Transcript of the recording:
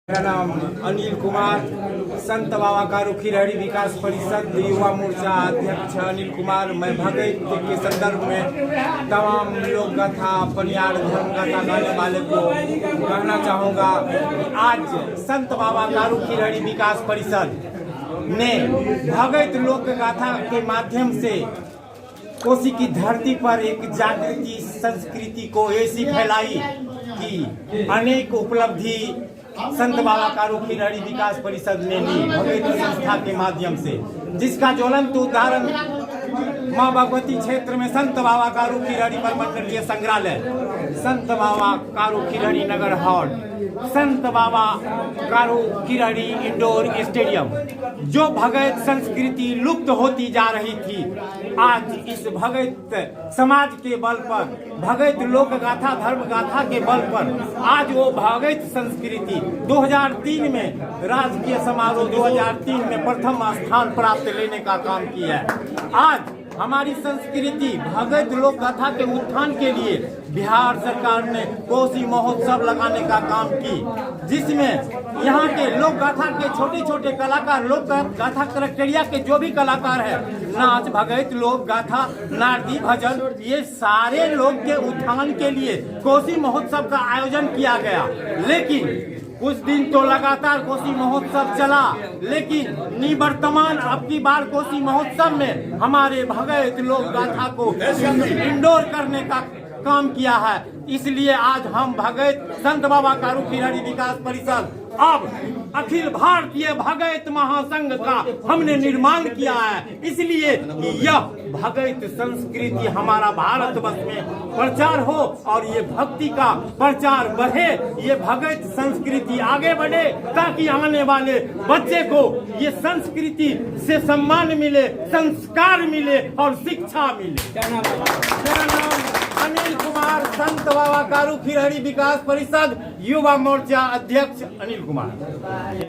मेरा नाम अनिल कुमार, संत बाबा कारू खिरहरी विकास परिषद युवा मोर्चा अध्यक्ष अनिल कुमार। मैं भगत के संदर्भ में तमाम लोक कथा पनियार धर्म कथा गाने वाले को कहना चाहूँगा। आज संत बाबा कारू खिरहरी विकास परिषद ने भगत लोक गाथा के माध्यम से कोसी की धरती पर एक जागृति संस्कृति को ऐसी फैलाई कि अनेक उपलब्धि संत बाबा कारू खिरहरी विकास परिषद ने ली भगत संस्था के माध्यम से, जिसका ज्वलंत उदाहरण माँ भगवती क्षेत्र में संत बाबा कारू खिरहरी परमंडलीय संग्रहालय, संत बाबा कारू खिरहरी नगर हॉल, संत बाबा कारू खिरहरी इंडोर स्टेडियम, जो भगत संस्कृति लुप्त होती जा रही थी, आज इस भगत समाज के बल पर, भगत लोक गाथा धर्म गाथा के बल पर आज वो भगत संस्कृति 2003 में राजकीय समारोह 2003 में प्रथम स्थान प्राप्त लेने का काम किया है। आज हमारी संस्कृति भगत लोक गाथा के उत्थान के लिए बिहार सरकार ने कोसी महोत्सव लगाने का काम की, जिसमें यहाँ के लोक गाथा के छोटे छोटे कलाकार, लोक गाथा करक्टरिया के जो भी कलाकार है, नाच भगत लोक गाथा नारदी भजन, ये सारे लोग के उत्थान के लिए कोसी महोत्सव का आयोजन किया गया। लेकिन कुछ दिन तो लगातार कोसी महोत्सव चला, लेकिन निवर्तमान अब की बार कोसी महोत्सव में हमारे भगत लोक गाथा को इंडोर करने का काम किया है। इसलिए आज हम भगत संत बाबा कारू खिरहरी विकास परिषद अब अखिल भारतीय भगत महासंघ का हमने निर्माण किया है, इसलिए कि यह भगत संस्कृति हमारा भारतवर्ष में प्रचार हो और ये भक्ति का प्रचार बढ़े, ये भगत संस्कृति आगे बढ़े, ताकि आने वाले बच्चे को ये संस्कृति से सम्मान मिले, संस्कार मिले और शिक्षा मिले। मेरा नाम अनिल कुमार, संत बाबा कारू खिरहरी विकास परिषद युवा मोर्चा अध्यक्ष अनिल कुमार।